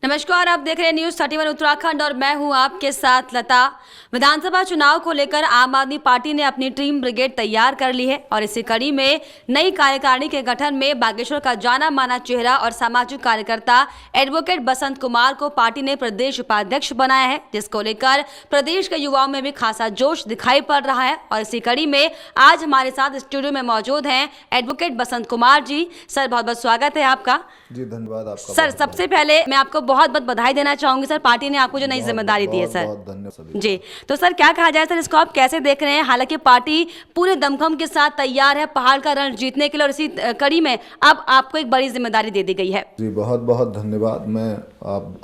नमस्कार, आप देख रहे हैं न्यूज 31 उत्तराखंड और मैं हूं आपके साथ लता। विधानसभा चुनाव को लेकर आम आदमी पार्टी ने अपनी टीम ब्रिगेड तैयार कर ली है और इसी कड़ी में नई कार्यकारिणी के गठन में बागेश्वर का जाना माना चेहरा और सामाजिक कार्यकर्ता एडवोकेट बसंत कुमार को पार्टी ने प्रदेश उपाध्यक्ष बनाया है, जिसको लेकर प्रदेश के युवाओं में भी खासा जोश दिखाई पड़ रहा है। और इसी कड़ी में आज हमारे साथ स्टूडियो में मौजूद हैं एडवोकेट बसंत कुमार जी। सर, बहुत बहुत स्वागत है आपका। जी धन्यवाद आपका। सर, सबसे पहले मैं आपको बहुत बहुत बधाई देना चाहूंगी सर, पार्टी ने आपको जो नई जिम्मेदारी दी है सर। बहुत धन्यवाद जी। तो सर, क्या कहा जाए सर, इसको आप कैसे देख रहे हैं? हालांकि पार्टी पूरे दमखम के साथ तैयार है पहाड़ का रण जीतने के लिए और इसी कड़ी में अब आपको एक बड़ी जिम्मेदारी दे दी गई है। जी बहुत बहुत धन्यवाद। मैं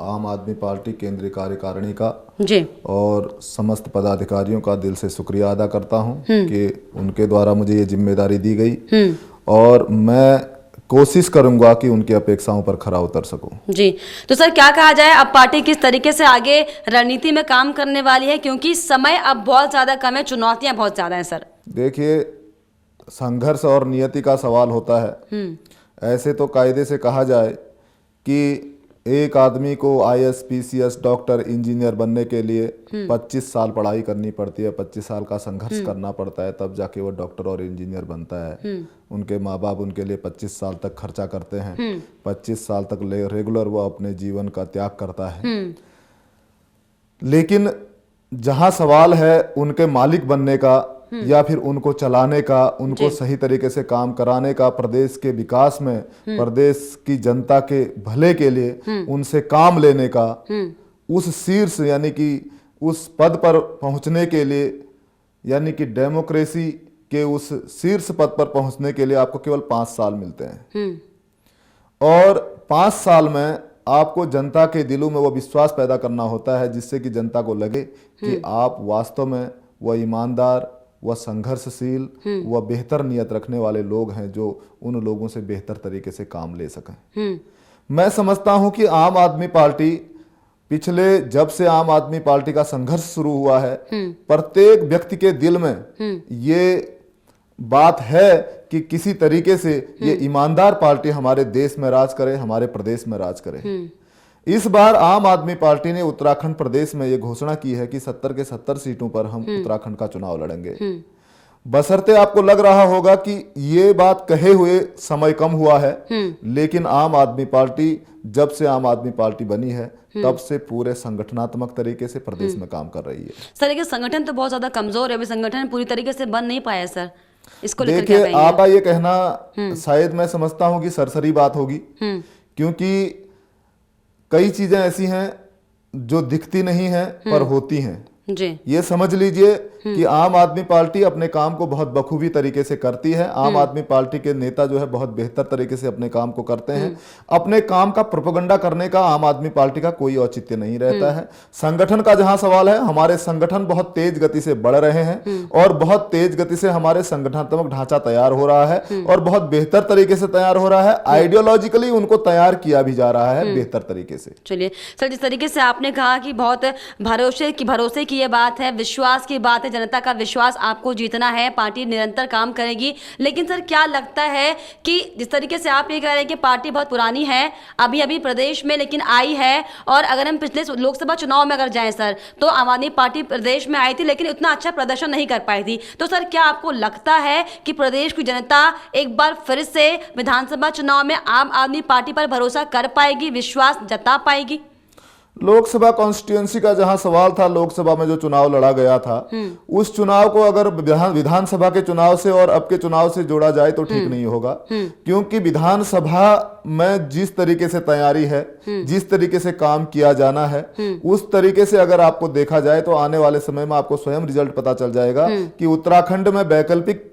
आम आदमी पार्टी केंद्रीय कार्यकारिणी का जी और समस्त पदाधिकारियों का दिल से शुक्रिया अदा करता हूं कि उनके द्वारा मुझे ये जिम्मेदारी दी गई और मैं कोशिश करूंगा कि उनकी अपेक्षाओं पर खरा उतर सकूं। जी। तो सर, क्या कहा जाए, अब पार्टी किस तरीके से आगे रणनीति में काम करने वाली है, क्योंकि समय अब बहुत ज्यादा कम है, चुनौतियां बहुत ज्यादा हैं सर? देखिए, संघर्ष और नियति का सवाल होता है। ऐसे तो कायदे से कहा जाए कि एक आदमी को IAS, PCS, डॉक्टर, इंजीनियर बनने के लिए 25 साल पढ़ाई करनी पड़ती है, 25 साल का संघर्ष करना पड़ता है, तब जाके वो डॉक्टर और इंजीनियर बनता है। उनके माँ बाप उनके लिए 25 साल तक खर्चा करते हैं, 25 साल तक रेगुलर वो अपने जीवन का त्याग करता है। लेकिन जहाँ सवाल है उनके मालिक बनने का या फिर उनको चलाने का, उनको सही तरीके से काम कराने का, प्रदेश के विकास में, प्रदेश की जनता के भले के लिए उनसे काम लेने का, उस शीर्ष यानी कि उस पद पर पहुंचने के लिए, यानी कि डेमोक्रेसी के उस शीर्ष पद पर पहुंचने के लिए आपको केवल 5 साल मिलते हैं। और 5 साल में आपको जनता के दिलों में वो विश्वास पैदा करना होता है जिससे कि जनता को लगे कि आप वास्तव में वह ईमानदार, वह संघर्षशील, वह बेहतर नियत रखने वाले लोग हैं जो उन लोगों से बेहतर तरीके से काम ले सकें। मैं समझता हूं कि आम आदमी पार्टी पिछले, जब से आम आदमी पार्टी का संघर्ष शुरू हुआ है, प्रत्येक व्यक्ति के दिल में ये बात है कि किसी तरीके से ये ईमानदार पार्टी हमारे देश में राज करे, हमारे प्रदेश में राज करे। इस बार आम आदमी पार्टी ने उत्तराखंड प्रदेश में ये घोषणा की है कि 70 के 70 सीटों पर हम उत्तराखंड का चुनाव लड़ेंगे। बशर्ते आपको लग रहा होगा कि ये बात कहे हुए समय कम हुआ है, लेकिन आम आदमी पार्टी, जब से आम आदमी पार्टी बनी है तब से पूरे संगठनात्मक तरीके से प्रदेश में काम कर रही है। सर, लेकिन संगठन तो बहुत ज्यादा कमजोर है, अभी संगठन पूरी तरीके से बन नहीं पाया सर, इसको लेकर देखिए, आपका ये कहना शायद मैं समझता हूँ कि सरसरी बात होगी, क्योंकि कई चीजें ऐसी हैं जो दिखती नहीं हैं पर होती हैं। जी। ये समझ लीजिए कि आम आदमी पार्टी अपने काम को बहुत बखूबी तरीके से करती है। आम आदमी पार्टी के नेता जो है बहुत बेहतर तरीके से अपने काम को करते हैं। अपने काम का प्रोपेगेंडा करने का आम आदमी पार्टी का कोई औचित्य नहीं रहता है। संगठन का जहां सवाल है, हमारे संगठन बहुत तेज गति से बढ़ रहे हैं और बहुत तेज गति से हमारे संगठनात्मक ढांचा तैयार हो रहा है और बहुत बेहतर तरीके से तैयार हो रहा है। आइडियोलॉजिकली उनको तैयार किया भी जा रहा है बेहतर तरीके से। चलिए सर, जिस तरीके से आपने कहा कि बहुत भरोसे की ये बात है, विश्वास की बात है, जनता का विश्वास आपको जीतना है, पार्टी निरंतर काम करेगी। लेकिन सर, क्या लगता है कि जिस तरीके से आप ये कह रहे हैं कि पार्टी बहुत पुरानी है, अभी अभी प्रदेश में लेकिन आई है, और अगर हम पिछले लोकसभा चुनाव में अगर जाएं सर, तो आम आदमी पार्टी प्रदेश में आई थी लेकिन उतना अच्छा प्रदर्शन नहीं कर पाई थी। तो सर, क्या आपको लगता है कि प्रदेश की जनता एक बार फिर से विधानसभा चुनाव में आम आदमी पार्टी पर भरोसा कर पाएगी, विश्वास जता पाएगी? लोकसभा कॉन्स्टिट्यूएंसी का जहां सवाल था, लोकसभा में जो चुनाव लड़ा गया था, उस चुनाव को अगर विधानसभा के चुनाव से और अब के चुनाव से जोड़ा जाए तो ठीक नहीं होगा, क्योंकि विधानसभा में जिस तरीके से तैयारी है, जिस तरीके से काम किया जाना है, उस तरीके से अगर आपको देखा जाए तो आने वाले समय में आपको स्वयं रिजल्ट पता चल जाएगा कि उत्तराखंड में वैकल्पिक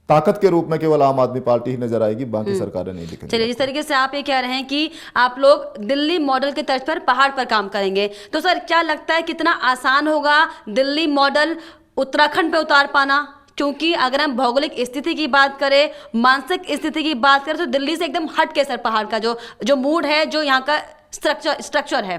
ताकत के रूप में केवल आम आदमी पार्टी ही नजर आएगी, बाकी सरकारें नहीं दिखेंगी। चलिए, जिस तरीके से आप ये कह रहे हैं कि आप लोग दिल्ली मॉडल के तर्ज पर पहाड़ पर काम करेंगे, तो सर क्या लगता है कितना आसान होगा दिल्ली मॉडल उत्तराखंड पे उतार पाना? क्योंकि अगर हम भौगोलिक स्थिति की बात करें, मानसिक स्थिति की बात करें, तो दिल्ली से एकदम हट के सर पहाड़ का जो मूड है, जो यहाँ का स्ट्रक्चर है।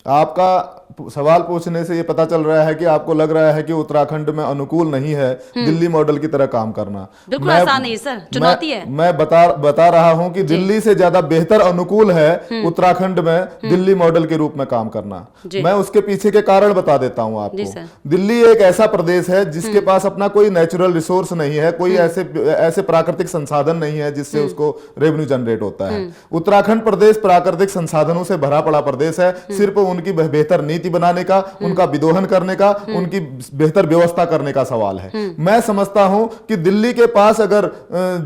आपका सवाल पूछने से ये पता चल रहा है कि आपको लग रहा है कि उत्तराखंड में अनुकूल नहीं है दिल्ली मॉडल की तरह काम करना। बिल्कुल आसान नहीं सर, चुनौती है। मैं बता रहा हूं कि दिल्ली से ज्यादा बेहतर अनुकूल है उत्तराखंड में दिल्ली मॉडल के रूप में काम करना। मैं उसके पीछे के कारण बता देता हूं आपको। दिल्ली एक ऐसा प्रदेश है जिसके पास अपना कोई नेचुरल रिसोर्स नहीं है, कोई ऐसे प्राकृतिक संसाधन नहीं है जिससे उसको रेवेन्यू जनरेट होता है। उत्तराखंड प्रदेश प्राकृतिक संसाधनों से भरा पड़ा प्रदेश है। सिर्फ उनकी बेहतर नीति बनाने का, उनका विदोहन करने का, उनकी बेहतर व्यवस्था करने का सवाल है। मैं समझता हूं कि दिल्ली के पास अगर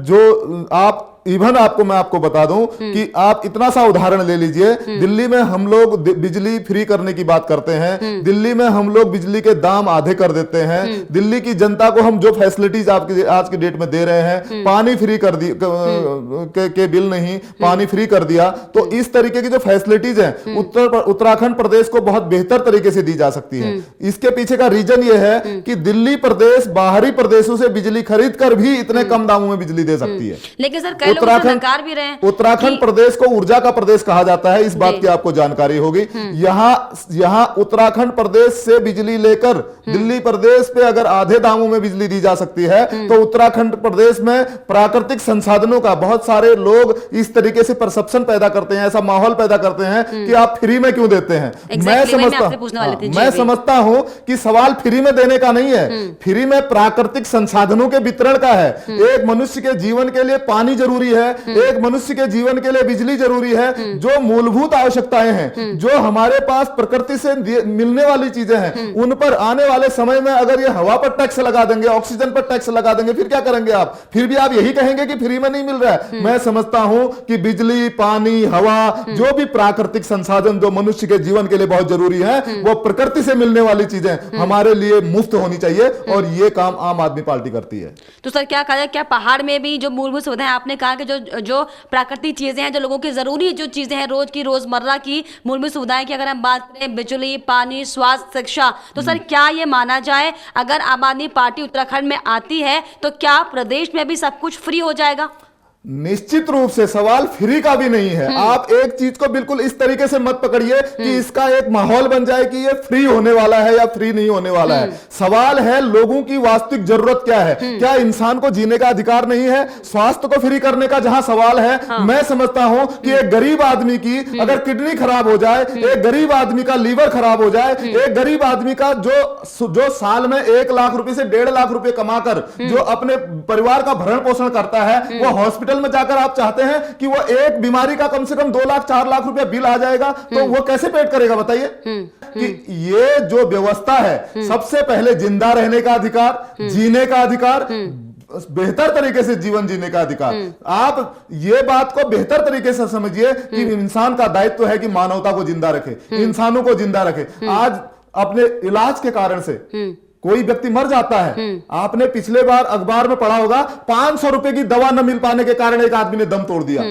जो आप इवन मैं आपको बता दूं कि आप इतना सा उदाहरण ले लीजिए, दिल्ली में हम लोग बिजली फ्री करने की बात करते हैं, दिल्ली में हम लोग बिजली के दाम आधे कर देते हैं, दिल्ली की जनता को हम जो फैसिलिटीज आज की डेट में दे रहे हैं, पानी फ्री कर दी के बिल नहीं, पानी फ्री कर दिया। तो इस तरीके की जो फैसिलिटीज हैं उत्तराखंड प्रदेश को बहुत बेहतर तरीके से दी जा सकती है। इसके पीछे का रीजन ये है कि दिल्ली प्रदेश बाहरी प्रदेशों से बिजली खरीद कर भी इतने कम दामों में बिजली दे सकती है। लेकिन सर उत्तराखंड प्रदेश को ऊर्जा का प्रदेश कहा जाता है, इस बात की आपको जानकारी होगी। यहां उत्तराखंड प्रदेश से बिजली लेकर दिल्ली प्रदेश पे अगर आधे दामों में बिजली दी जा सकती है, तो उत्तराखंड प्रदेश में प्राकृतिक संसाधनों का बहुत सारे लोग इस तरीके से परसेप्शन पैदा करते हैं, ऐसा माहौल पैदा करते हैं कि आप फ्री में क्यों देते हैं। मैं समझता हूं कि सवाल फ्री में देने का नहीं है, फ्री में प्राकृतिक संसाधनों के वितरण का है। एक मनुष्य के जीवन के लिए पानी जरूरी है, एक मनुष्य के जीवन के लिए बिजली जरूरी है। जो मूलभूत आवश्यकताएं हैं, जो हमारे पास प्रकृति से मिलने वाली चीजें हैं, उन पर आने वाले समय में अगर ये हवा पर टैक्स लगा देंगे, ऑक्सीजन पर टैक्स लगा देंगे, फिर क्या करेंगे आप? फिर भी आप यही कहेंगे कि फ्री में नहीं मिल रहा है। मैं समझता हूं कि बिजली, पानी, हवा, जो भी प्राकृतिक संसाधन जो मनुष्य के जीवन के लिए बहुत जरूरी है, वो प्रकृति से मिलने वाली चीजें हमारे लिए मुफ्त होनी चाहिए, और ये काम आम आदमी पार्टी करती है। तो सर क्या कहा, क्या पहाड़ में भी जो मूलभूत सुविधाएं आपने कहा कि जो प्राकृतिक चीजें हैं, जो लोगों की जरूरी जो चीजें हैं, रोजमर्रा की मूलभूत सुविधाएं की अगर हम बात करें, बिजली, पानी, स्वास्थ्य, शिक्षा, तो सर क्या ये माना जाए अगर आम आदमी पार्टी उत्तराखंड में आती है तो क्या प्रदेश में भी सब कुछ फ्री हो जाएगा? निश्चित रूप से सवाल फ्री का भी नहीं है। आप एक चीज को बिल्कुल इस तरीके से मत पकड़िए कि इसका एक माहौल बन जाए कि ये फ्री होने वाला है या फ्री नहीं होने वाला है। सवाल है लोगों की वास्तविक जरूरत क्या है। क्या इंसान को जीने का अधिकार नहीं है? स्वास्थ्य को फ्री करने का जहां सवाल है, मैं समझता हूं कि एक गरीब आदमी की अगर किडनी खराब हो जाए, एक गरीब आदमी का लीवर खराब हो जाए, एक गरीब आदमी का जो साल में 1 लाख रुपए से 1.5 लाख रुपए कमाकर जो अपने परिवार का भरण पोषण करता है, वो हॉस्पिटल में जाकर आप चाहते हैं कि वो एक बीमारी का कम से कम 2 लाख 4 लाख रुपया बिल आ जाएगा, तो वो कैसे पेड करेगा बताइए? कि ये जो व्यवस्था है, सबसे पहले जिंदा रहने का अधिकार, जीने का अधिकार, बेहतर तरीके से जीवन जीने का अधिकार। आप ये बात को बेहतर तरीके से समझिए कि इंसान का दायित्व है कि मानवता को जिंदा रखे, इंसानों को जिंदा रखे। आज अपने इलाज के कारण से कोई व्यक्ति मर जाता है। आपने पिछले बार अखबार में पढ़ा होगा 500 रुपए की दवा न मिल पाने के कारण एक आदमी ने दम तोड़ दिया।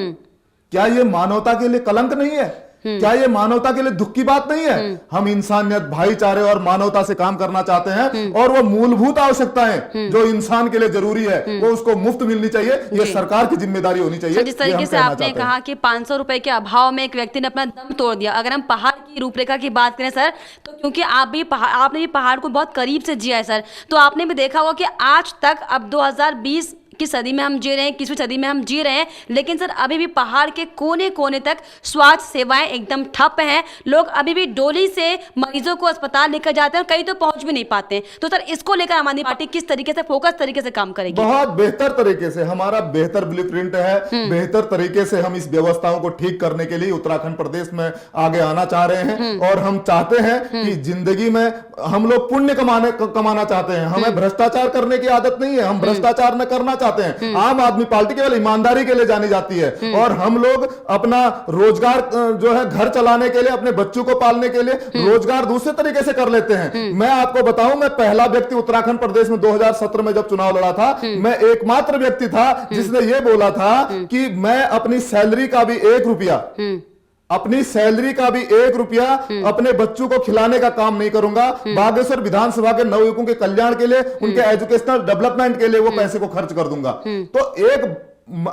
क्या यह मानवता के लिए कलंक नहीं है? क्या ये मानवता के लिए दुख की बात नहीं है? हम इंसानियत, भाईचारे और मानवता से काम करना चाहते हैं, और वो मूलभूत आवश्यकताएं जो इंसान के लिए जरूरी है वो उसको मुफ्त मिलनी चाहिए। ये सरकार की जिम्मेदारी होनी चाहिए। जिस तरीके से आपने कहा कि 500 रुपए के अभाव में एक व्यक्ति ने अपना दम तोड़ दिया, अगर हम पहाड़ की रूपरेखा की बात करें सर, तो क्योंकि आपने भी पहाड़ को बहुत करीब से जिया है सर, तो आपने भी देखा होगा कि आज तक, अब 2020 की सदी में हम जी रहे हैं, 21वीं सदी में हम जी रहे हैं, लेकिन सर अभी भी पहाड़ के कोने कोने तक स्वास्थ्य सेवाएं एकदम ठप हैं। लोग अभी भी डोली से मरीजों को अस्पताल लेकर जाते हैं, कई तो पहुंच भी नहीं पाते हैं। तो सर इसको लेकर आम आदमी पार्टी किस तरीके से फोकस तरीके से काम करेगी? बहुत बेहतर तरीके से, हमारा बेहतर ब्लूप्रिंट है, बेहतर तरीके से हम इस व्यवस्थाओं को ठीक करने के लिए उत्तराखंड प्रदेश में आगे आना चाह रहे हैं। और हम चाहते हैं कि जिंदगी में हम लोग पुण्य कमाना चाहते हैं। हमें भ्रष्टाचार करने की आदत नहीं है, हम भ्रष्टाचार न करना चाहते हैं। आम आदमी पार्टी केवल ईमानदारी के लिए जानी जाती है, और हम लोग अपना रोजगार जो है घर चलाने के लिए, अपने बच्चों को पालने के लिए रोजगार दूसरे तरीके से कर लेते हैं। मैं आपको बताऊं, मैं पहला व्यक्ति उत्तराखंड प्रदेश में 2017 में जब चुनाव लड़ा था, मैं एकमात्र व्यक्ति था जिसने यह बोला था कि मैं अपनी सैलरी का भी 1 रुपया अपने बच्चों को खिलाने का काम नहीं करूंगा। बागेश्वर विधानसभा के नवयुवकों के कल्याण के लिए, उनके एजुकेशनल डेवलपमेंट के लिए वो पैसे को खर्च कर दूंगा। तो एक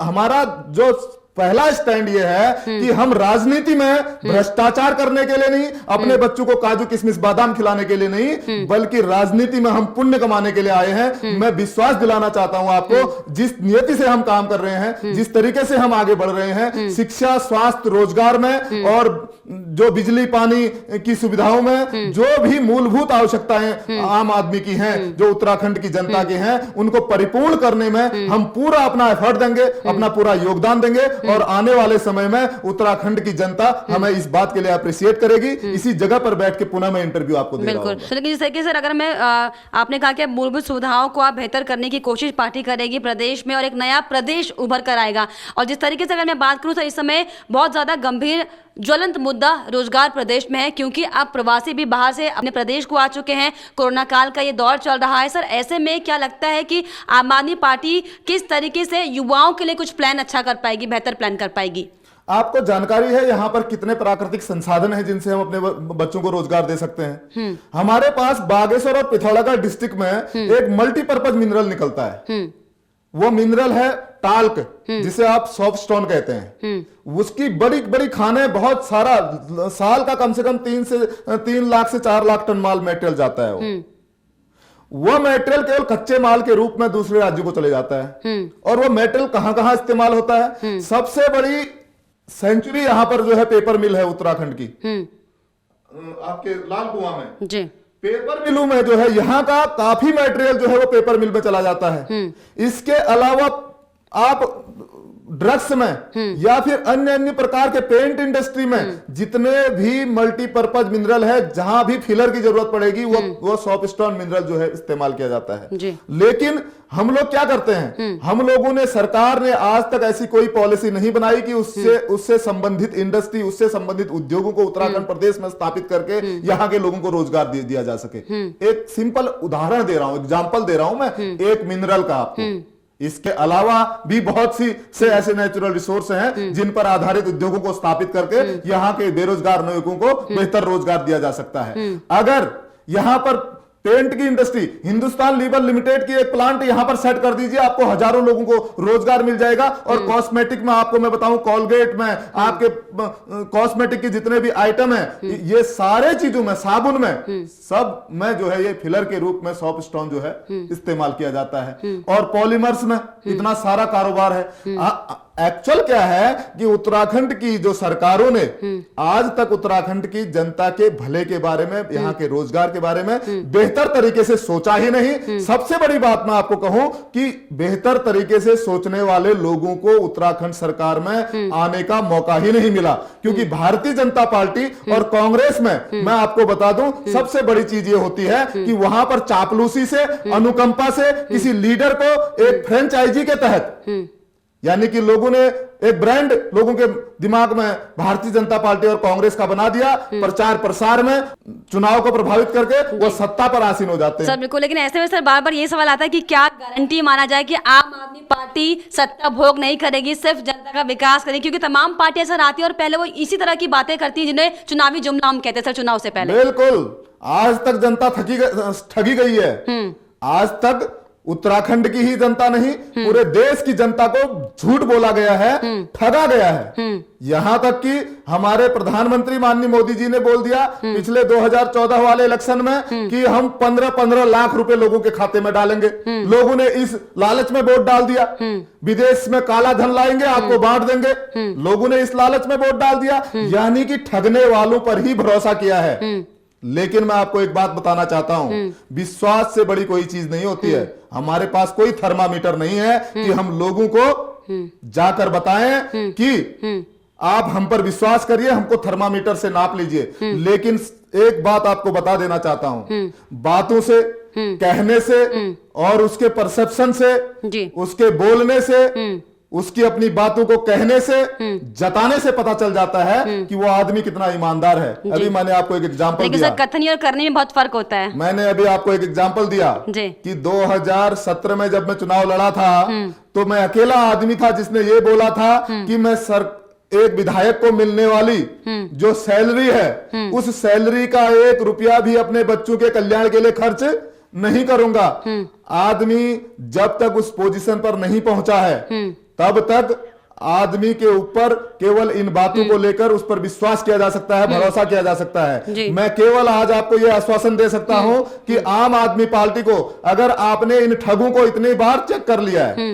हमारा जो पहला स्टैंड ये है कि हम राजनीति में भ्रष्टाचार करने के लिए नहीं, अपने बच्चों को काजू किशमिश बादाम खिलाने के लिए नहीं, बल्कि राजनीति में हम पुण्य कमाने के लिए आए हैं। मैं विश्वास दिलाना चाहता हूं आपको, जिस नियति से हम काम कर रहे हैं, जिस तरीके से हम आगे बढ़ रहे हैं, शिक्षा, स्वास्थ्य, रोजगार में और जो बिजली पानी की सुविधाओं में जो भी मूलभूत आवश्यकताएं आम आदमी की हैं, जो उत्तराखंड की जनता की हैं, उनको परिपूर्ण करने में हम पूरा अपना एफर्ट देंगे, अपना पूरा योगदान देंगे। और आने वाले समय में उत्तराखंड की जनता हमें इस बात के लिए अप्रिशिएट करेगी। इसी जगह पर बैठ के पुनः मैं इंटरव्यू आपको दे रहा हूं। बिल्कुल। लेकिन जैसे कि सर, अगर मैं आपने कहा कि मूलभूत सुविधाओं को आप बेहतर करने की कोशिश पार्टी करेगी प्रदेश में और एक नया प्रदेश उभर कर आएगा। और जिस तरीके से अगर मैं बात करूं तो इस समय बहुत ज्यादा गंभीर ज्वलंत मुद्दा रोजगार प्रदेश में है, क्योंकि अब प्रवासी भी बाहर से अपने प्रदेश को आ चुके हैं। कोरोना काल का ये दौर चल रहा है। सर, ऐसे में क्या लगता है कि आम आदमी पार्टी किस तरीके से युवाओं के लिए कुछ प्लान अच्छा कर पाएगी, बेहतर प्लान कर पाएगी? आपको जानकारी है यहाँ पर कितने प्राकृतिक संसाधन हैं जिनसे हम अपने बच्चों को रोजगार दे सकते हैं? हमारे पास बागेश्वर और पिथौरागढ़ डिस्ट्रिक्ट में एक मल्टीपर्पज मिनरल निकलता है। वो मिनरल है टाल्क, जिसे आप सॉफ्ट स्टोन कहते हैं। उसकी बड़ी बड़ी खाने, बहुत सारा, साल का कम से कम 3 लाख से 4 लाख टन माल मटेरियल जाता है। वो मटेरियल केवल कच्चे माल के रूप में दूसरे राज्यों को चले जाता है। और वो मटेरियल कहां कहां इस्तेमाल होता है? सबसे बड़ी सेंचुरी यहां पर जो है पेपर मिल है उत्तराखंड की, आपके लाल कुआं में जी। पेपर मिलों में जो है यहाँ का काफी मटेरियल जो है वो पेपर मिल में चला जाता है। इसके अलावा आप ड्रग्स में या फिर अन्य प्रकार के पेंट इंडस्ट्री में जितने भी मल्टीपर्पज मिनरल है, जहां भी फिलर की जरूरत पड़ेगी वो सॉफ्ट स्टोन मिनरल जो है इस्तेमाल किया जाता है। लेकिन हम लोग क्या करते हैं? हम लोगों ने, सरकार ने आज तक ऐसी कोई पॉलिसी नहीं बनाई कि उससे संबंधित इंडस्ट्री, उससे संबंधित उद्योगों को उत्तराखंड प्रदेश में स्थापित करके यहाँ के लोगों को रोजगार दिया जा सके। एक सिंपल उदाहरण दे रहा हूं, एग्जाम्पल दे रहा हूं मैं, एक मिनरल का आपको। इसके अलावा भी बहुत सी से ऐसे नेचुरल रिसोर्स हैं जिन पर आधारित उद्योगों को स्थापित करके यहाँ के बेरोजगार लोगों को बेहतर रोजगार दिया जा सकता है। अगर यहाँ पर पेंट की इंडस्ट्री, हिंदुस्तान लीवर लिमिटेड की एक प्लांट यहां पर सेट कर दीजिए, आपको हजारों लोगों को रोजगार मिल जाएगा। और कॉस्मेटिक में आपको मैं बताऊं, कोलगेट में, आपके कॉस्मेटिक के जितने भी आइटम है, ये सारे चीजों में, साबुन में, सब में जो है ये फिलर के रूप में सॉफ्ट स्टोन जो है इस्तेमाल किया जाता है। और पॉलीमर्स में इतना सारा कारोबार है। एक्चुअल क्या है कि उत्तराखंड की जो सरकारों ने आज तक उत्तराखंड की जनता के भले के बारे में, यहाँ के रोजगार के बारे में बेहतर तरीके से सोचा ही नहीं। सबसे बड़ी बात मैं आपको कहूं कि बेहतर तरीके से सोचने वाले लोगों को उत्तराखंड सरकार में आने का मौका ही नहीं मिला, क्योंकि भारतीय जनता पार्टी और कांग्रेस में, मैं आपको बता दूं, सबसे बड़ी चीज ये होती है कि वहां पर चापलूसी से, अनुकंपा से किसी लीडर को एक फ्रेंचाइजी के तहत, यानी कि लोगों ने एक ब्रांड लोगों के दिमाग में भारतीय जनता पार्टी और कांग्रेस का बना दिया, प्रचार प्रसार में चुनाव को प्रभावित करके वो सत्ता पर आसीन हो जाते हैं। सर बिल्कुल, लेकिन ऐसे में सर बार बार ये सवाल आता है कि क्या गारंटी माना जाए कि आम आदमी पार्टी सत्ता भोग नहीं करेगी, सिर्फ जनता का विकास करेगी? क्योंकि तमाम पार्टियां सर आती है और पहले वो इसी तरह की बातें करती है जिन्हें चुनावी जुमला हम कहते हैं सर, चुनाव से पहले। बिल्कुल, आज तक जनता ठगी गई है। आज तक उत्तराखंड की ही जनता नहीं, पूरे देश की जनता को झूठ बोला गया है, ठगा गया है। यहां तक कि हमारे प्रधानमंत्री माननीय मोदी जी ने बोल दिया पिछले 2014 वाले इलेक्शन में कि हम 15-15 लाख रुपए लोगों के खाते में डालेंगे। लोगों ने इस लालच में वोट डाल दिया, विदेश में काला धन लाएंगे, आपको बांट देंगे। लोगों ने इस लालच में वोट डाल दिया, यानी कि ठगने वालों पर ही भरोसा किया है। लेकिन मैं आपको एक बात बताना चाहता हूं, विश्वास से बड़ी कोई चीज नहीं होती है। हमारे पास कोई थर्मामीटर नहीं है कि हम लोगों को जाकर बताएं कि आप हम पर विश्वास करिए, हमको थर्मामीटर से नाप लीजिए। लेकिन एक बात आपको बता देना चाहता हूं, बातों से, कहने से और उसके परसेप्शन से, उसके बोलने से, उसकी अपनी बातों को कहने से, जताने से पता चल जाता है कि वो आदमी कितना ईमानदार है। अभी मैंने आपको एक एग्जांपल दिया, कथनी और करने में बहुत फर्क होता है। मैंने अभी आपको एक एग्जांपल दिया कि 2017 में जब मैं चुनाव लड़ा था तो मैं अकेला आदमी था जिसने ये बोला था कि मैं एक विधायक को मिलने वाली जो सैलरी है, उस सैलरी का 1 रुपया भी अपने बच्चों के कल्याण के लिए खर्च नहीं करूंगा। आदमी जब तक उस पोजीशन पर नहीं पहुंचा है तब तक आदमी के ऊपर केवल इन बातों को लेकर उस पर विश्वास किया जा सकता है, भरोसा किया जा सकता है। मैं केवल आज आपको यह आश्वासन दे सकता हूं कि आम आदमी पार्टी को, अगर आपने इन ठगों को इतनी बार चेक कर लिया है,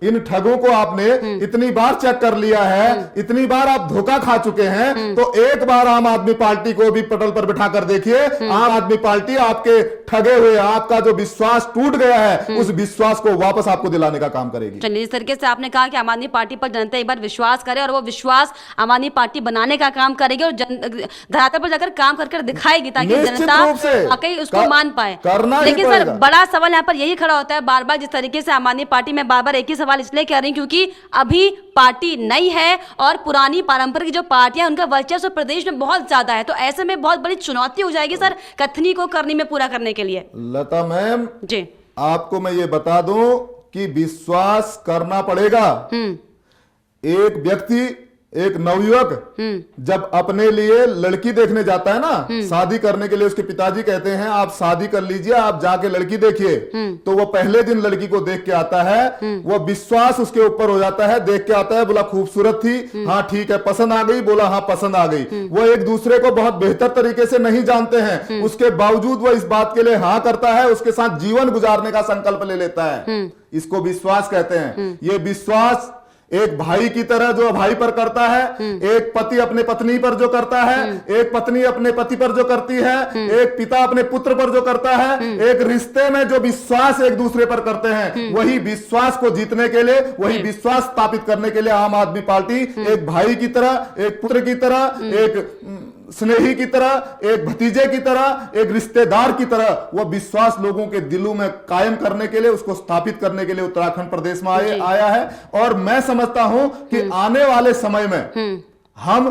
इन ठगों को आपने इतनी बार चेक कर लिया है, इतनी बार आप धोखा खा चुके हैं, तो एक बार आम आदमी पार्टी को भी पटल पर बिठाकर देखिए। आम आदमी पार्टी आपके ठगे हुए, आपका जो विश्वास टूट गया है, उस विश्वास को वापस आपको दिलाने का काम करेगी। चलिए, इस तरीके से आपने कहा कि आम आदमी पार्टी पर जनता एक बार विश्वास करे और वो विश्वास आम आदमी पार्टी बनाने का काम करेगी और धरातल पर जाकर काम करके दिखाएगी ताकि जनता वाकई उसको मान पाए। लेकिन सर, बड़ा सवाल यहाँ पर यही खड़ा होता है बार बार, जिस तरीके से आम आदमी पार्टी में बार बार एक ही सवाल इसलिए कह रही हूं क्योंकि अभी पार्टी नई है और पुरानी पारंपरिक जो पार्टियां उनका वर्चस्व प्रदेश में बहुत ज्यादा है, तो ऐसे में बहुत बड़ी चुनौती हो जाएगी सर कथनी को करनी में पूरा करने के लिए। लता मैम जी, आपको मैं ये बता दूं कि विश्वास करना पड़ेगा। एक व्यक्ति, एक नवयुवक जब अपने लिए लड़की देखने जाता है ना, शादी करने के लिए उसके पिताजी कहते हैं आप शादी कर लीजिए, आप जाके लड़की देखिए, तो वो पहले दिन लड़की को देख के आता है, वो विश्वास उसके ऊपर हो जाता है, देख के आता है, बोला खूबसूरत थी, हाँ ठीक है, पसंद आ गई, बोला हाँ पसंद आ गई। वो एक दूसरे को बहुत बेहतर तरीके से नहीं जानते हैं, उसके बावजूद वो इस बात के लिए हाँ करता है, उसके साथ जीवन गुजारने का संकल्प ले लेता है। इसको विश्वास कहते हैं। ये विश्वास एक भाई की तरह जो भाई पर करता है, एक पति अपने पत्नी पर जो करता है, एक पत्नी अपने पति पर जो करती है, एक पिता अपने पुत्र पर जो करता है, एक रिश्ते में जो विश्वास एक दूसरे पर करते हैं, वही विश्वास को जीतने के लिए, वही विश्वास स्थापित करने के लिए आम आदमी पार्टी एक भाई की तरह, एक पुत्र की तरह, एक स्नेही की तरह, एक भतीजे की तरह, एक रिश्तेदार की तरह वो विश्वास लोगों के दिलों में कायम करने के लिए, उसको स्थापित करने के लिए उत्तराखंड प्रदेश में आया है। और मैं समझता हूं कि आने वाले समय में हम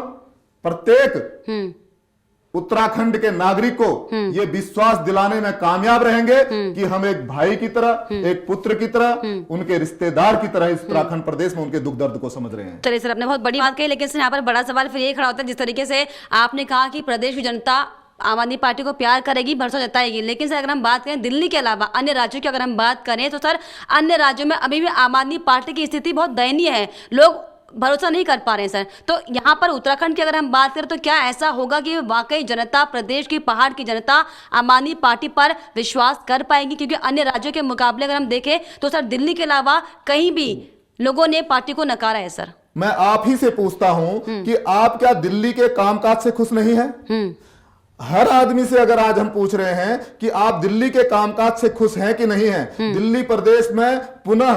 प्रत्येक उत्तराखंड के नागरिक को ये विश्वास दिलाने में कामयाब रहेंगे कि हम एक भाई की तरह, एक पुत्र की तरह, उनके रिश्तेदार की तरह इस उत्तराखंड प्रदेश में उनके दुख दर्द को समझ रहे हैं। चलिए सर, आपने बहुत बड़ी बात कही, लेकिन यहाँ पर बड़ा सवाल फिर ये खड़ा होता है, जिस तरीके से आपने कहा कि प्रदेश की जनता आम आदमी पार्टी को प्यार करेगी, भरोसा जताएगी, लेकिन सर अगर हम बात करें दिल्ली के अलावा अन्य राज्यों की, अगर हम बात करें तो सर अन्य राज्यों में अभी भी आम आदमी पार्टी की स्थिति बहुत दयनीय है, लोग भरोसा नहीं कर पा रहे हैं सर। तो यहाँ पर उत्तराखंड की अगर हम बात करें तो क्या ऐसा होगा कि वाकई जनता, प्रदेश की पहाड़ की जनता आम आदमी पार्टी पर विश्वास कर पाएगी? क्योंकि अन्य राज्यों के मुकाबले अगर हम देखें तो सर दिल्ली के अलावा कहीं भी लोगों ने पार्टी को नकारा है। सर मैं आप ही से पूछता हूं कि आप क्या दिल्ली के कामकाज से खुश नहीं हैं? हर आदमी से अगर आज हम पूछ रहे हैं कि आप दिल्ली के कामकाज से खुश हैं कि नहीं हैं, दिल्ली प्रदेश में पुनः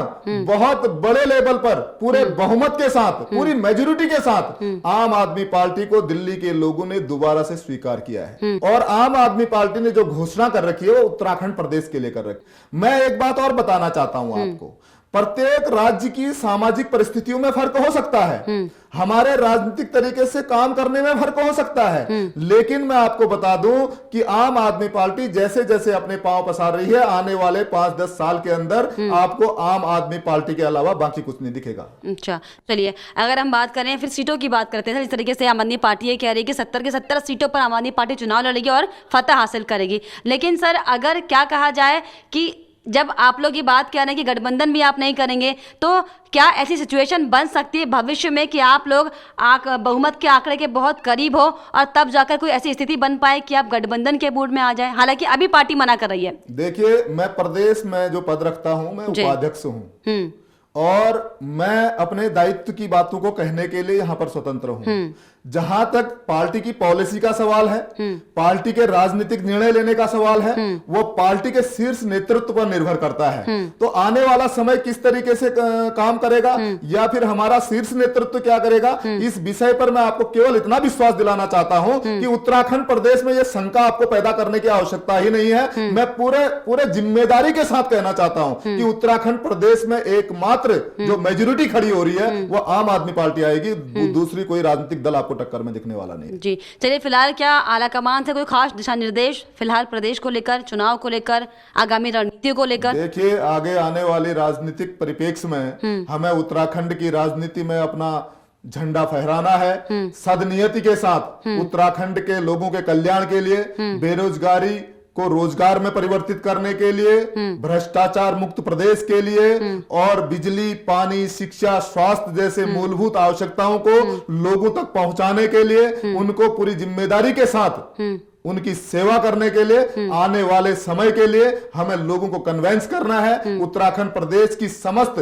बहुत बड़े लेवल पर पूरे बहुमत के साथ, पूरी मेजोरिटी के साथ आम आदमी पार्टी को दिल्ली के लोगों ने दोबारा से स्वीकार किया है। और आम आदमी पार्टी ने जो घोषणा कर रखी है वो उत्तराखंड प्रदेश के लिए कर रखी। मैं एक बात और बताना चाहता हूं आपको, प्रत्येक राज्य की सामाजिक परिस्थितियों में फर्क हो सकता है, हमारे राजनीतिक तरीके से काम करने में फर्क हो सकता है, लेकिन मैं आपको बता दूं कि आम आदमी पार्टी जैसे जैसे अपने पांव पसार रही है, आने वाले 5-10 साल के अंदर आपको आम आदमी पार्टी के अलावा बाकी कुछ नहीं दिखेगा। अच्छा, चलिए अगर हम बात करें फिर सीटों की बात करते हैं। इस तरीके से आम आदमी पार्टी ये कह रही है कि 70 के 70 सीटों पर आम आदमी पार्टी चुनाव लड़ेगी और फतह हासिल करेगी। लेकिन सर अगर क्या कहा जाए कि जब आप लोग ये बात कह रहे हैं कि गठबंधन भी आप नहीं करेंगे, तो क्या ऐसी सिचुएशन बन सकती है भविष्य में कि आप लोग बहुमत के आंकड़े के बहुत करीब हो और तब जाकर कोई ऐसी स्थिति बन पाए कि आप गठबंधन के मूड में आ जाए? हालांकि अभी पार्टी मना कर रही है। देखिए, मैं प्रदेश में जो पद रखता हूं, मैं उपाध्यक्ष हूं और मैं अपने दायित्व की बातों को कहने के लिए यहां पर स्वतंत्र हूं। जहां तक पार्टी की पॉलिसी का सवाल है, पार्टी के राजनीतिक निर्णय लेने का सवाल है, वो पार्टी के शीर्ष नेतृत्व पर निर्भर करता है। तो आने वाला समय किस तरीके से काम करेगा या फिर हमारा शीर्ष नेतृत्व क्या करेगा, इस विषय पर मैं आपको केवल इतना विश्वास दिलाना चाहता हूं कि उत्तराखंड प्रदेश में यह शंका आपको पैदा करने की आवश्यकता ही नहीं है। मैं पूरे जिम्मेदारी के साथ कहना चाहता हूं कि उत्तराखंड प्रदेश में एकमात्र जो मेजोरिटी खड़ी हो रही है वो आम आदमी पार्टी आएगी, दूसरी कोई राजनीतिक दल आपको टक्कर में दिखने वाला नहीं। जी चलिए, फिलहाल क्या आला कमान से कोई खास दिशा निर्देश फिलहाल प्रदेश को लेकर, चुनाव को लेकर, आगामी रणनीति को लेकर? देखिए, आगे आने वाले राजनीतिक परिप्रेक्ष्य में हमें उत्तराखंड की राजनीति में अपना झंडा फहराना है, सदनियति के साथ उत्तराखंड के लोगों के कल्याण के लिए, बेरोजगारी को रोजगार में परिवर्तित करने के लिए, भ्रष्टाचार मुक्त प्रदेश के लिए और बिजली, पानी, शिक्षा, स्वास्थ्य जैसे मूलभूत आवश्यकताओं को लोगों तक पहुंचाने के लिए, उनको पूरी जिम्मेदारी के साथ उनकी सेवा करने के लिए आने वाले समय के लिए हमें लोगों को कन्वेंस करना है। उत्तराखंड प्रदेश की समस्त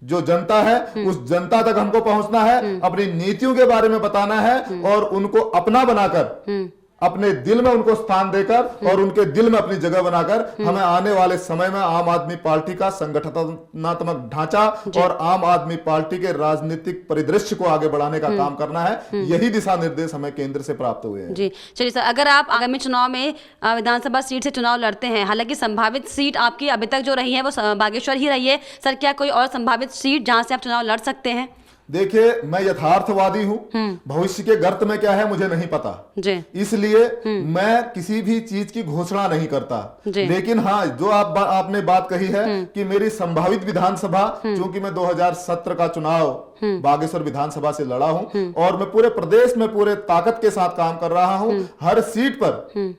जो जनता है उस जनता तक हमको पहुंचना है, अपनी नीतियों के बारे में बताना है और उनको अपना बनाकर, अपने दिल में उनको स्थान देकर और उनके दिल में अपनी जगह बनाकर हमें आने वाले समय में आम आदमी पार्टी का संगठनात्मक ढांचा और आम आदमी पार्टी के राजनीतिक परिदृश्य को आगे बढ़ाने का काम करना है। यही दिशा निर्देश हमें केंद्र से प्राप्त हुए हैं। जी चलिए सर, अगर आप आगामी चुनाव में विधानसभा सीट से चुनाव लड़ते हैं, हालांकि संभावित सीट आपकी अभी तक जो रही है वो बागेश्वर ही रही है, सर क्या कोई और संभावित सीट जहां से आप चुनाव लड़ सकते हैं? देखिए, मैं यथार्थवादी हूं, भविष्य के गर्त में क्या है मुझे नहीं पता, इसलिए मैं किसी भी चीज की घोषणा नहीं करता। लेकिन हाँ, जो आपने बात कही है कि मेरी संभावित विधानसभा, क्योंकि मैं 2017 का चुनाव बागेश्वर विधानसभा से लड़ा हूं और मैं पूरे प्रदेश में पूरे ताकत के साथ काम कर रहा हूं, हर सीट पर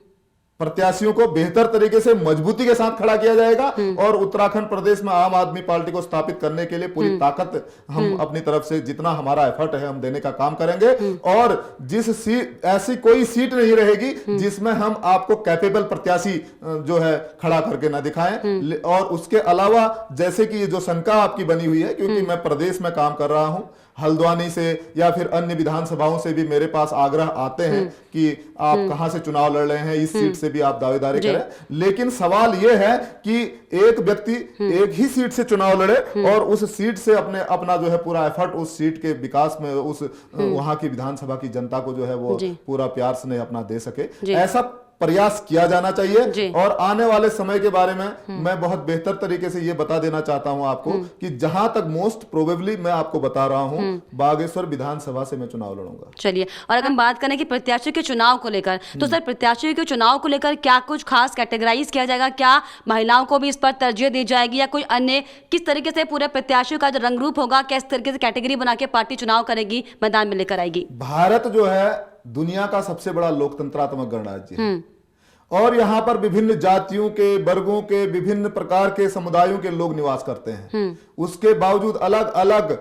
प्रत्याशियों को बेहतर तरीके से मजबूती के साथ खड़ा किया जाएगा और उत्तराखंड प्रदेश में आम आदमी पार्टी को स्थापित करने के लिए पूरी ताकत हम अपनी तरफ से जितना हमारा एफर्ट है हम देने का काम करेंगे। और जिस सीट, ऐसी कोई सीट नहीं रहेगी जिसमें हम आपको कैपेबल प्रत्याशी जो है खड़ा करके ना दिखाएं। और उसके अलावा जैसे कि ये जो शंका आपकी बनी हुई है, क्योंकि मैं प्रदेश में काम कर रहा हूं, हल्द्वानी से या फिर अन्य विधानसभाओं से भी मेरे पास आग्रह आते हैं कि आप कहां से चुनाव लड़ रहे हैं, इस सीट से भी आप दावेदारी करें। लेकिन सवाल यह है कि एक व्यक्ति एक ही सीट से चुनाव लड़े और उस सीट से अपना जो है पूरा एफर्ट उस सीट के विकास में, उस वहां की विधानसभा की जनता को जो है वो पूरा प्यार स्नेह अपना दे सके, ऐसा प्रयास किया जाना चाहिए। और आने वाले समय के बारे में मैं बहुत बेहतर तरीके से ये बता देना चाहता हूं आपको कि जहां तक मोस्ट प्रोबेबली मैं आपको बता रहा हूं, बागेश्वर विधानसभा से मैं चुनाव लड़ूंगा। चलिए, और अगर हम बात करें कि प्रत्याशियों के चुनाव को लेकर, तो सर प्रत्याशियों के चुनाव को लेकर क्या कुछ खास कैटेगराइज किया जाएगा? क्या महिलाओं को भी इस पर तरजीह दी जाएगी या कोई अन्य, किस तरीके से पूरे प्रत्याशियों का जो रंग रूप होगा, किस तरीके से कैटेगरी बना के पार्टी चुनाव करेगी, मैदान में लेकर आएगी? भारत जो है दुनिया का सबसे बड़ा लोकतंत्रात्मक गणराज्य है और यहाँ पर विभिन्न जातियों के, वर्गों के, विभिन्न प्रकार के समुदायों के लोग निवास करते हैं। उसके बावजूद अलग अलग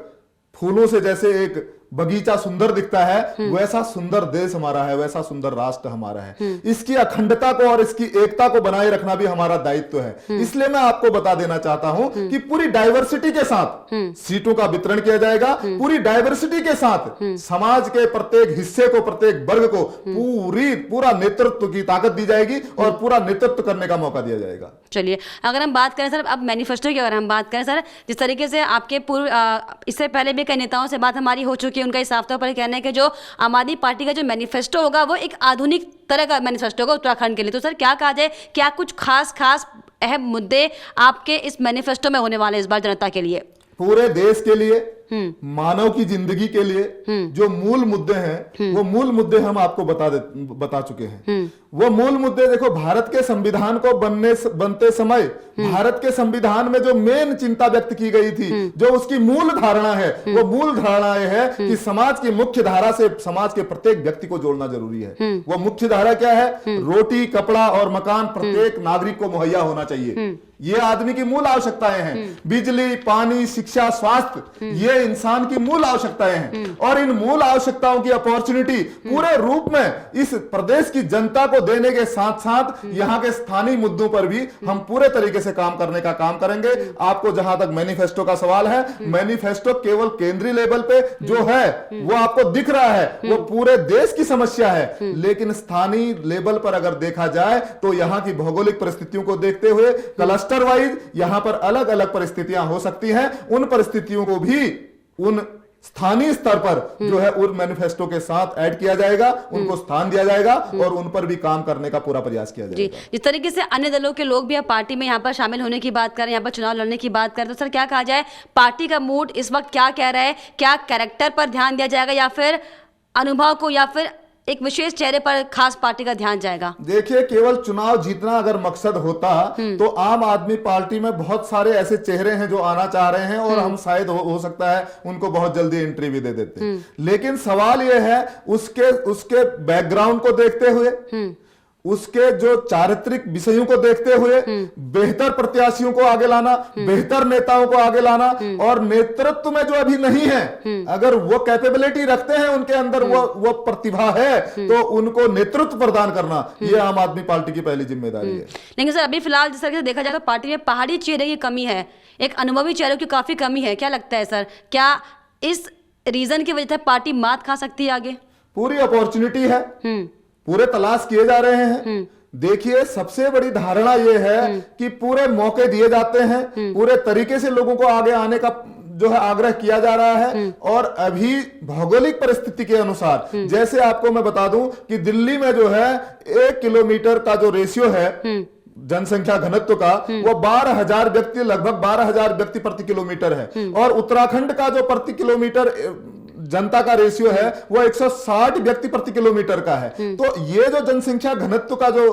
फूलों से जैसे एक बगीचा सुंदर दिखता है, वैसा सुंदर देश हमारा है, वैसा सुंदर राष्ट्र हमारा है। इसकी अखंडता को और इसकी एकता को बनाए रखना भी हमारा दायित्व है। इसलिए मैं आपको बता देना चाहता हूं कि पूरी डाइवर्सिटी के साथ सीटों का वितरण किया जाएगा, पूरी डाइवर्सिटी के साथ समाज के प्रत्येक हिस्से को, प्रत्येक वर्ग को पूरा नेतृत्व की ताकत दी जाएगी और पूरा नेतृत्व करने का मौका दिया जाएगा। चलिए, अगर हम बात करें सर अब मैनिफेस्टो की, अगर हम बात करें सर, जिस तरीके से आपके पूर्व इससे पहले भी कई नेताओं से बात हमारी हो चुकी है, उनका इस साफ तौर पर कहना है कि जो आम आदमी पार्टी का जो मैनिफेस्टो होगा वो एक आधुनिक तरह का मैनिफेस्टो होगा उत्तराखंड के लिए। तो सर क्या कहा जाए, क्या कुछ खास अहम मुद्दे आपके इस मैनिफेस्टो में होने वाले इस बार जनता के लिए, पूरे देश के लिए, मानव की जिंदगी के लिए जो मूल मुद्दे हैं वो मूल मुद्दे हम आपको बता चुके हैं। वो मूल मुद्दे देखो, भारत के संविधान को बनते समय भारत के संविधान में जो मेन चिंता व्यक्त की गई थी, जो उसकी मूल धारणा है, वो मूल धारणा यह है कि समाज की मुख्य धारा से समाज के प्रत्येक व्यक्ति को जोड़ना जरूरी है। वो मुख्य धारा क्या है? रोटी, कपड़ा और मकान प्रत्येक नागरिक को मुहैया होना चाहिए। ये आदमी की मूल आवश्यकताएं हैं। बिजली, पानी, शिक्षा, स्वास्थ्य, ये इंसान की मूल आवश्यकताएं हैं और इन मूल आवश्यकताओं की अपॉर्चुनिटी पूरे रूप में इस प्रदेश की जनता को देने के साथ साथ यहाँ के स्थानीय मुद्दों पर भी हम पूरे तरीके से काम करने का काम करेंगे। आपको जहां तक मैनिफेस्टो का सवाल है, मैनिफेस्टो केवल केंद्रीय लेवल पे जो है वो आपको दिख रहा है, वो पूरे देश की समस्या है, लेकिन स्थानीय लेवल पर अगर देखा जाए तो यहाँ की भौगोलिक परिस्थितियों को देखते हुए क्लस्टर वाइज यहाँ पर अलग अलग परिस्थितियां हो सकती हैं। उन परिस्थितियों को भी उन स्थानीय स्तर पर जो है उन मैनिफेस्टो के साथ ऐड किया जाएगा, उनको स्थान दिया जाएगा और उन पर भी काम करने का पूरा प्रयास किया जाएगा। जिस तरीके से अन्य दलों के लोग भी अब पार्टी में यहाँ पर शामिल होने की बात करें, यहाँ पर चुनाव लड़ने की बात करें, तो सर क्या कहा जाए, पार्टी का मूड इस वक्त क्या कह रहा है? क्या कैरेक्टर पर ध्यान दिया जाएगा या फिर अनुभव को या फिर एक विशेष चेहरे पर खास पार्टी का ध्यान जाएगा? देखिए, केवल चुनाव जीतना अगर मकसद होता तो आम आदमी पार्टी में बहुत सारे ऐसे चेहरे हैं जो आना चाह रहे हैं और हम शायद हो सकता है उनको बहुत जल्दी एंट्री भी दे देते। लेकिन सवाल यह है उसके बैकग्राउंड को देखते हुए, उसके जो चारित्रिक विषयों को देखते हुए बेहतर प्रत्याशियों को आगे लाना, बेहतर नेताओं को आगे लाना, और नेतृत्व में जो अभी नहीं है, अगर वो कैपेबिलिटी रखते हैं, उनके अंदर वो प्रतिभा है, तो उनको नेतृत्व प्रदान करना, ये आम आदमी पार्टी की पहली जिम्मेदारी है। लेकिन सर अभी फिलहाल जिस तरीके से देखा जाए तो पार्टी में पहाड़ी चेहरे की कमी है, एक अनुभवी चेहरों की काफी कमी है। क्या लगता है सर, क्या इस रीजन की वजह से पार्टी मात खा सकती है आगे? पूरी अपॉर्चुनिटी है, पूरे तलाश किए जा रहे हैं। देखिए, सबसे बड़ी धारणा यह है कि पूरे मौके दिए जाते हैं, पूरे तरीके से लोगों को आगे आने का जो है आग्रह किया जा रहा है। और अभी भौगोलिक परिस्थिति के अनुसार, जैसे आपको मैं बता दूं कि दिल्ली में जो है 1 किलोमीटर का जो रेशियो है जनसंख्या घनत्व का, वो 12,000 व्यक्ति, लगभग 12,000 व्यक्ति प्रति किलोमीटर है। और उत्तराखंड का जो प्रति किलोमीटर जनता का रेशियो है वो 160 व्यक्ति प्रति किलोमीटर का है। तो ये जो जनसंख्या घनत्व का जो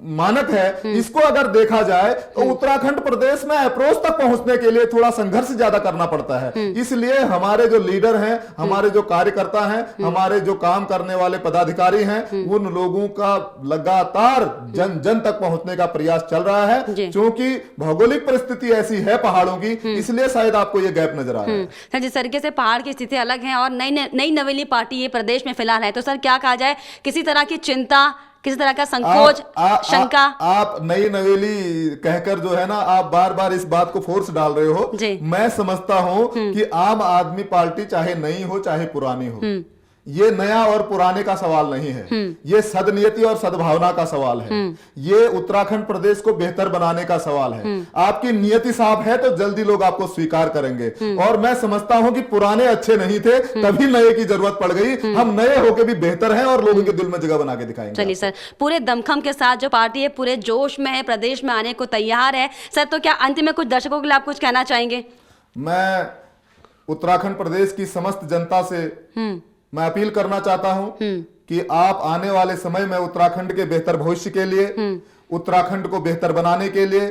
मानक है, इसको अगर देखा जाए तो उत्तराखंड प्रदेश में अप्रोच तक पहुंचने के लिए थोड़ा संघर्ष ज्यादा करना पड़ता है। इसलिए हमारे जो लीडर हैं, हमारे जो कार्यकर्ता हैं, हमारे जो काम करने वाले पदाधिकारी हैं, उन लोगों का लगातार जन जन तक पहुंचने का प्रयास चल रहा है। क्योंकि भौगोलिक परिस्थिति ऐसी है पहाड़ों की, इसलिए शायद आपको ये गैप नजर आ रहा है। सर, जिस तरीके से पहाड़ की स्थिति अलग है और नई नवेली पार्टी ये प्रदेश में फिलहाल है, तो सर क्या कहा जाए, किसी तरह की चिंता, किसी तरह का संकोच, शंका? आप नई नवेली कहकर जो है ना, आप बार बार इस बात को फोर्स डाल रहे हो। मैं समझता हूं कि आम आदमी पार्टी चाहे नई हो चाहे पुरानी हो, ये नया और पुराने का सवाल नहीं है, ये सदनियति और सद्भावना का सवाल है। ये उत्तराखंड प्रदेश को बेहतर बनाने का सवाल है। आपकी नियति साफ है तो जल्दी लोग आपको स्वीकार करेंगे। और मैं समझता हूं कि पुराने अच्छे नहीं थे, तभी नए की जरूरत पड़ गई। हम नए होके भी बेहतर हैं और लोगों के दिल में जगह बना के दिखाएंगे। चलिए सर, पूरे दमखम के साथ जो पार्टी है पूरे जोश में है, प्रदेश में आने को तैयार है सर, तो क्या अंत में कुछ दर्शकों के लिए आप कुछ कहना चाहेंगे? मैं उत्तराखंड प्रदेश की समस्त जनता से मैं अपील करना चाहता हूं कि आप आने वाले समय में उत्तराखंड के बेहतर भविष्य के लिए, उत्तराखंड को बेहतर बनाने के लिए,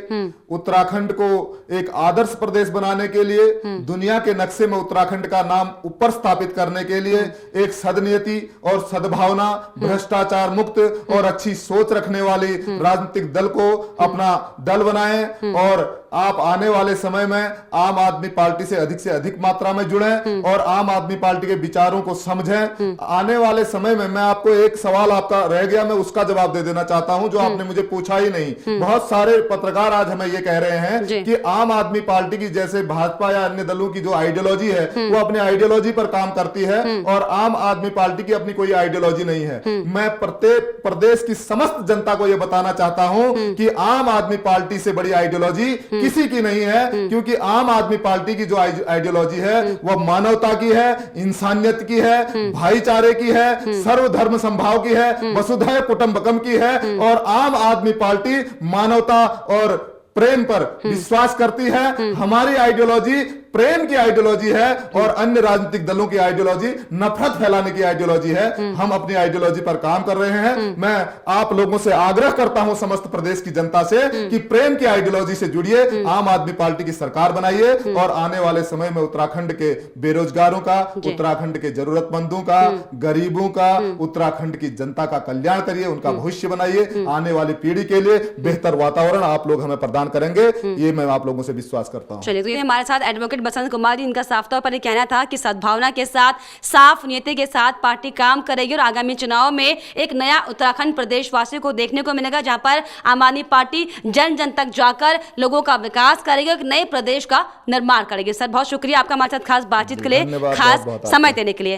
उत्तराखंड को एक आदर्श प्रदेश बनाने के लिए, दुनिया के नक्शे में उत्तराखंड का नाम ऊपर स्थापित करने के लिए एक सदनियति और सद्भावना, भ्रष्टाचार मुक्त और अच्छी सोच रखने वाली राजनीतिक दल को अपना दल बनाएं। और आप आने वाले समय में आम आदमी पार्टी से अधिक मात्रा में जुड़ें और आम आदमी पार्टी के विचारों को समझें। आने वाले समय में मैं आपको एक सवाल आपका रह गया, मैं उसका जवाब दे देना चाहता हूं जो आपने मुझे पूछा ही नहीं। बहुत सारे पत्रकार आज हमें ये कह रहे हैं कि आम आदमी पार्टी की, जैसे भाजपा या अन्य दलों की जो आइडियोलॉजी है, वो अपनी आइडियोलॉजी पर काम करती है और आम आदमी पार्टी की अपनी कोई आइडियोलॉजी नहीं है। मैं प्रत्येक प्रदेश की समस्त जनता को यह बताना चाहता हूं कि आम आदमी पार्टी से बड़ी आइडियोलॉजी किसी की नहीं है। क्योंकि आम आदमी पार्टी की जो आइडियोलॉजी है वह मानवता की है, इंसानियत की है, भाईचारे की है, सर्वधर्म संभाव की है, वसुधैव कुटुंबकम की है। और आम आदमी पार्टी मानवता और प्रेम पर विश्वास करती है। हमारी आइडियोलॉजी प्रेम की आइडियोलॉजी है और अन्य राजनीतिक दलों की आइडियोलॉजी नफरत फैलाने की आइडियोलॉजी है। हम अपनी आइडियोलॉजी पर काम कर रहे हैं। मैं आप लोगों से आग्रह करता हूं, समस्त प्रदेश की जनता से, कि प्रेम की आइडियोलॉजी से जुड़िए, आम आदमी पार्टी की सरकार बनाइए और आने वाले समय में उत्तराखंड के बेरोजगारों का, उत्तराखंड के जरूरतमंदों का, गरीबों का, उत्तराखंड की जनता का कल्याण करिए, उनका भविष्य बनाइए। आने वाली पीढ़ी के लिए बेहतर वातावरण आप लोग हमें प्रदान करेंगे, ये मैं आप लोगों से विश्वास करता हूं। चलिए, तो ये हमारे साथ एडवोकेट बसंत कुमार जी, इनका साफ तौर पर ये कहना था कि सद्भावना के साथ, साफ नीति के साथ पार्टी काम करेगी और आगामी चुनाव में एक नया उत्तराखंड प्रदेशवासियों को देखने को मिलेगा, जहां पर आम आदमी पार्टी जन जन तक जाकर लोगों का विकास करेगी, एक नए प्रदेश का निर्माण करेगी। सर, बहुत शुक्रिया आपका हमारे साथ खास बातचीत के लिए, खास समय देने के लिए।